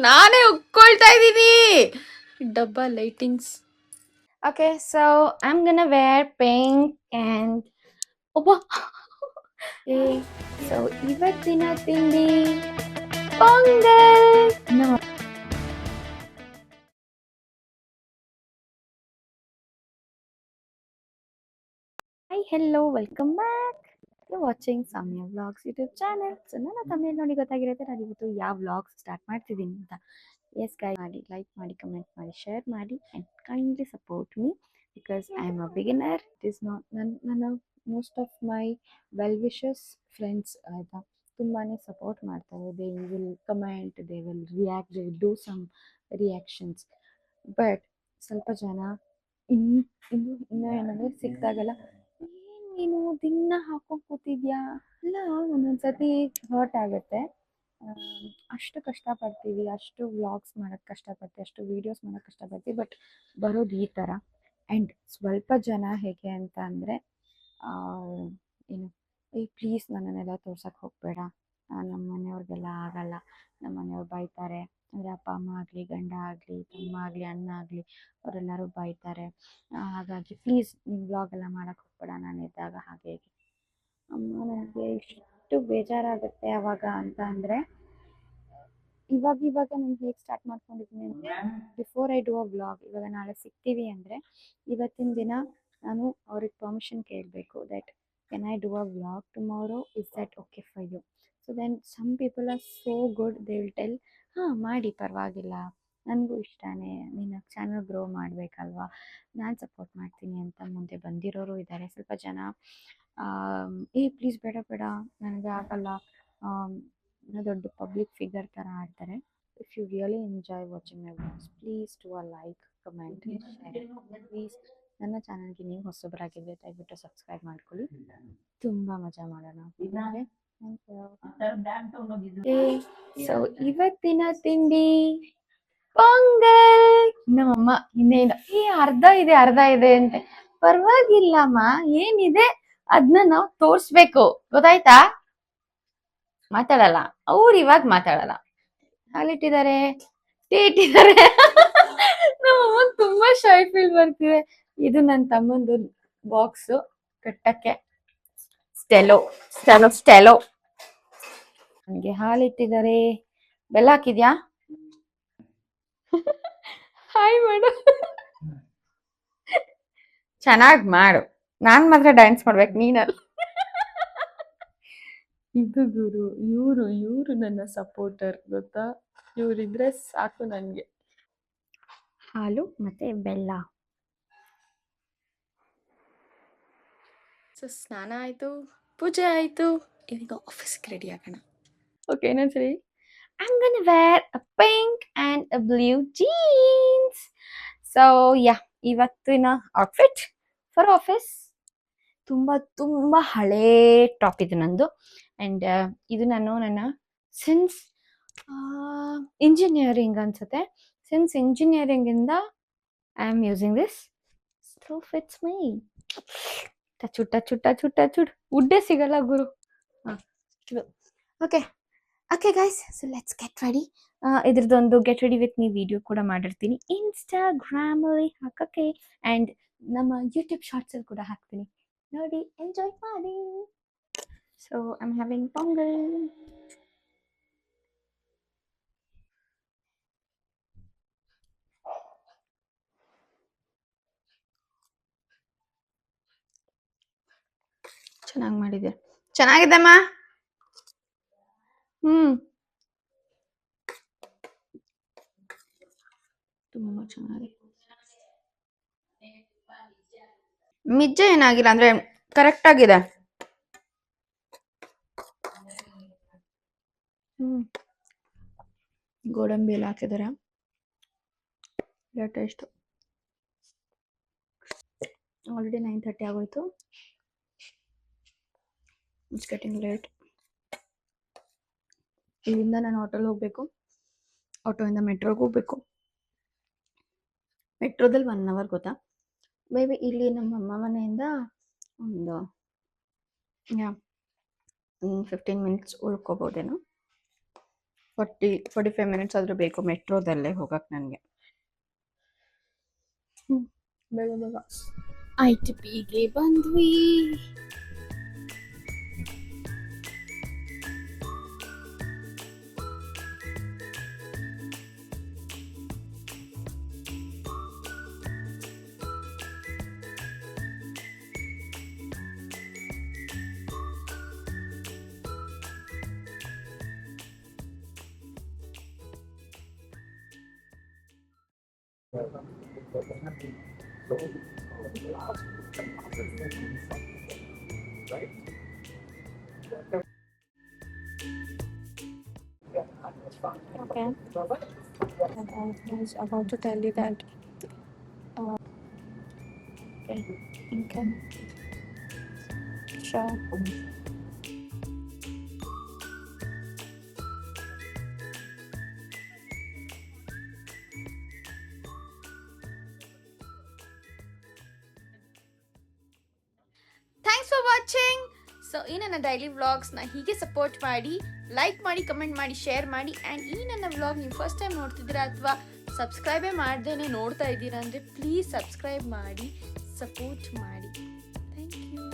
ನಾನೇ ಉಕ್ಕೊಳ್ತಾ ಇದ್ದೀನಿ. ಡಬ್ಬಾ lightings. Okay, so I'm gonna wear pink and ಒಬ್ಬ ಸೊ ಇವತ್ತಿನ ತಿಂಡಿ pongal. Hi, hello, welcome back. You're watching Samya Vlogs YouTube channel. So ನನ್ನ ತಮಿಳ್ ನೋಡಿ ಗೊತ್ತಾಗಿರುತ್ತೆ ನಾನು ಇವತ್ತು ಯಾವ ವ್ಲಾಗ್ಸ್ ಸ್ಟಾರ್ಟ್ ಮಾಡ್ತಿದ್ದೀನಿ ಅಂತ. ಎಸ್ ಗೈಸ್, ಮಾಡಿ ಲೈಕ್ ಮಾಡಿ, ಕಮೆಂಟ್ ಮಾಡಿ, ಶೇರ್ ಮಾಡಿ and kindly support me because I am a beginner. It is not ನನ್ನ most of my well wishes friends ಆಯಿತಾ ತುಂಬಾ ಸಪೋರ್ಟ್ ಮಾಡ್ತಾರೆ. They will comment, they will react, they will do some reactions. But ಸ್ವಲ್ಪ ಜನ ಇನ್ನು ಏನಂದರೆ ಸಿಕ್ಕಿದಾಗೆಲ್ಲ ಏನು ನೀನು ದಿನ ಹಾಕೊಂಡು ಕೂತಿದ್ಯಾ ಅಲ್ಲ, ಒಂದೊಂದ್ಸತಿ ಹರ್ಟ್ ಆಗುತ್ತೆ. ಅಷ್ಟು ಕಷ್ಟಪಡ್ತೀವಿ, ಅಷ್ಟು ವ್ಲಾಗ್ಸ್ ಮಾಡೋಕ್ಕೆ ಕಷ್ಟಪಡ್ತೀವಿ, ಅಷ್ಟು ವೀಡಿಯೋಸ್ ಮಾಡೋಕ್ಕೆ ಕಷ್ಟಪಡ್ತೀವಿ, ಬಟ್ ಬರೋದು ಈ ಥರ. ಆ್ಯಂಡ್ ಸ್ವಲ್ಪ ಜನ ಹೇಗೆ ಅಂತ ಅಂದರೆ ಏನು ಪ್ಲೀಸ್ ನನ್ನನ್ನೆಲ್ಲ ತೋರ್ಸಕ್ಕೆ ಹೋಗಬೇಡ, ನಮ್ಮ ಮನೆಯವ್ರಿಗೆಲ್ಲ ಆಗಲ್ಲ, ನಮ್ಮ ಮನೆಯವ್ರು ಬೈತಾರೆ, ಅಂದರೆ ಅಪ್ಪ ಅಮ್ಮ ಆಗಲಿ, ಗಂಡ ಆಗಲಿ, ತಮ್ಮ ಆಗಲಿ, ಅಣ್ಣ ಆಗಲಿ, ಅವರೆಲ್ಲರೂ ಬೈತಾರೆ. ಹಾಗಾಗಿ ಪ್ಲೀಸ್ ನಿಮ್ಮ ವ್ಲಾಗ್ ಎಲ್ಲ ಮಾಡೋಕ್ಕೆ ಹೋಗಬೇಡ ನಾನಿದ್ದಾಗ. ಹಾಗೆ ಹೀಗೆ ಅಮ್ಮ ನನಗೆ ಇಷ್ಟು ಬೇಜಾರಾಗುತ್ತೆ ಅವಾಗ ಅಂತ ಅಂದರೆ ಇವಾಗ ನಾನು ಹೇಗೆ ಸ್ಟಾರ್ಟ್ ಮಾಡ್ಕೊಂಡಿದ್ದೀನಿ ಅಂದರೆ before I do a vlog, ಇವಾಗ ನಾಳೆ ಸಿಗ್ತೀವಿ ಅಂದರೆ ಇವತ್ತಿನ ದಿನ ನಾನು ಅವ್ರಿಗೆ ಪರ್ಮಿಷನ್ ಕೇಳಬೇಕು that can I do a vlog tomorrow, is that okay for you? So then some people are so good, they will tell ಹಾಂ ಮಾಡಿ ಪರವಾಗಿಲ್ಲ, ನನಗೂ ಇಷ್ಟನೇ, ನಿನ್ನ ಚಾನಲ್ ಗ್ರೋ ಮಾಡಬೇಕಲ್ವಾ, ನಾನು ಸಪೋರ್ಟ್ ಮಾಡ್ತೀನಿ ಅಂತ ಮುಂದೆ ಬಂದಿರೋರು ಇದ್ದಾರೆ. ಸ್ವಲ್ಪ ಜನ ಪ್ಲೀಸ್ ಬೇಡ ಬೇಡ ನನಗೆ ಆಗಲ್ಲ, ದೊಡ್ಡ ಪಬ್ಲಿಕ್ ಫಿಗರ್ ಥರ ಆಡ್ತಾರೆ. If you really enjoy watching my vlogs please do a like, comment, share. Please ನನ್ನ ಚಾನಲ್ಗೆ ನೀವು ಹೊಸಬರಾಗಿದ್ದರೆ ದಯವಿಟ್ಟು ಸಬ್ಸ್ಕ್ರೈಬ್ ಮಾಡ್ಕೊಳ್ಳಿ. ತುಂಬ ಮಜಾ ಮಾಡೋಣ. Okay, thank you. ಸೊ ಇವತ್ತಿನ ತಿಂಡಿ ಪೊಂಗಲ್. ನಮ್ಮಮ್ಮ ಇನ್ನೇನು ಅರ್ಧ ಇದೆ ಅಂತೆ. ಪರವಾಗಿಲ್ಲಮ್ಮ, ಏನಿದೆ ಅದನ್ನ ನಾವು ತೋರಿಸ್ಬೇಕು, ಗೊತ್ತಾಯ್ತಾ? ಮಾತಾಡಲ್ಲ ಅವ್ರು, ಇವಾಗ ಮಾತಾಡಲ್ಲ. ಹಾಲಿಟ್ಟಿದ್ದಾರೆ, ಟೀ ಇಟ್ಟಿದ್ದಾರೆ. ನಮ್ಮಮ್ಮ ತುಂಬಾ ಶೈ ಫೀಲ್ ಬರ್ತಿದೆ. ಇದು ನನ್ನ ತಮ್ಮಂದು ಬಾಕ್ಸು ಕಟ್ಟಕ್ಕೆ, ಸ್ಟೆಲೋ ಸ್ಟೆಲೋ ಸ್ಟೆಲೋ. ನನಗೆ ಹಾಲಿಟ್ಟಿದ್ದಾರೆ. ಬೆಲ್ಲ ಹಾಕಿದ್ಯಾ? ಹಾಯ್ ಮಾಡು, ಚೆನ್ನಾಗಿ ಮಾಡು. ನಾನ್ ಮಾತ್ರ ಡ್ಯಾನ್ಸ್ ಮಾಡ್ಬೇಕು, ನೀನಲ್ಲ. ಇದು ಗುರು, ಇವರು ನನ್ನ ಸಪೋರ್ಟರ್, ಗೊತ್ತಾ? ಇವರಿದ್ರೆ ಸಾಕು ನನಗೆ. ಹಾಲು ಮತ್ತೆ ಬೆಲ್ಲ. ಸೊ ಸ್ನಾನ ಆಯಿತು, ಪೂಜೆ ಆಯಿತು, ಈಗ ಆಫೀಸ್ಗೆ ರೆಡಿ ಆಗೋಣ. ಓಕೆ, ಇನ್ನೊಂದ್ಸರಿ. I'm gonna wear a pink and a blue jeans. So yeah, ಇವತ್ತಿನ ಔಟ್ಫಿಟ್ ಫಾರ್ ಆಫೀಸ್ ತುಂಬ ಹಳೇ ಟಾಪ್ ಇದು ನಂದು. ಆ್ಯಂಡ್ ಇದು ನನ್ನ ಸಿನ್ಸ್ ಇಂಜಿನಿಯರಿಂಗ್ ಅನ್ಸುತ್ತೆ. ಸಿನ್ಸ್ ಇಂಜಿನಿಯರಿಂಗಿಂದ I am using this. So fits my. ಟಚುಡ್ ಉಡ್ಡೇ ಸಿಗಲ್ಲ ಗುರು. ಹಾಂ, ಇದು okay. Okay guys, so let's get ready. ಇದ್ರದ್ದೊಂದು get ready with me video ಕೂಡ ಮಾಡಿರ್ತೀನಿ ಇನ್ಸ್ಟಾಗ್ರಾಮಲ್ಲಿ ಹಾಕೋಕ್ಕೆ, ಆ್ಯಂಡ್ ನಮ್ಮ ಯೂಟ್ಯೂಬ್ ಶಾರ್ಟ್ಸಲ್ಲಿ ಕೂಡ ಹಾಕ್ತೀನಿ, ನೋಡಿ ಎಂಜಾಯ್ ಮಾಡಿ. So I am having pongal. ಚೆನ್ನಾಗಿ ಮಾಡಿದೆ, ಚೆನ್ನಾಗಿದ್ದಮ್ಮ. ತುಂಬ ಚೆನ್ನಾಗಿದೆ. ಮಿಜ್ಜೆ ಏನಾಗಿಲ್ಲ, ಅಂದ್ರೆ ಕರೆಕ್ಟ್ ಆಗಿದೆ. ಗೋಡಂಬಿ ಎಲ್ಲ ಹಾಕಿದ್ದಾರೆ, ಟೇಸ್ಟು. ಆಲ್ರೆಡಿ 9:30 ಆಗೋಯ್ತು. It's getting late. ಇಲ್ಲಿಂದ ನಾನು ಆಟೋಲ್ಲಿ ಹೋಗಬೇಕು, ಆಟೋಯಿಂದ ಮೆಟ್ರೋಗೆ ಹೋಗಬೇಕು. ಮೆಟ್ರೋದಲ್ಲಿ 1 ಅವರ್ ಗೊತ್ತಾ. ಮೇ ಬಿ ಇಲ್ಲಿ ನಮ್ಮ ಅಮ್ಮ ಮನೆಯಿಂದ ಒಂದು 15 ಮಿನಿಟ್ಸ್ ಉಳ್ಕೋಬೋದೇನೋ. 45 ಮಿನಿಟ್ಸ್ ಆದರೂ ಬೇಕು ಮೆಟ್ರೋದಲ್ಲೇ ಹೋಗಕ್ಕೆ ನನಗೆ. ಬೇಗ ಬೇಗ ITPಗೆ ಬಂದ್ವಿ. Okay. And I was about to tell you that. Okay. Okay. Sure. Thanks for watching. So ಈ ನನ್ನ ಡೈಲಿ ವ್ಲಾಗ್ಸ್ನ ಹೀಗೆ ಸಪೋರ್ಟ್ ಮಾಡಿ, ಲೈಕ್ ಮಾಡಿ, ಕಮೆಂಟ್ ಮಾಡಿ, ಶೇರ್ ಮಾಡಿ. ಆ್ಯಂಡ್ ಈ ನನ್ನ ವ್ಲಾಗ್ ನೀವು ಫಸ್ಟ್ ಟೈಮ್ ನೋಡ್ತಿದ್ದೀರಾ ಅಥವಾ ಸಬ್ಸ್ಕ್ರೈಬೇ ಮಾಡ್ದೇನೆ ನೋಡ್ತಾ ಇದ್ದೀರಾ ಅಂದರೆ ಪ್ಲೀಸ್ ಸಬ್ಸ್ಕ್ರೈಬ್ ಮಾಡಿ, ಸಪೋರ್ಟ್ ಮಾಡಿ. Thank you.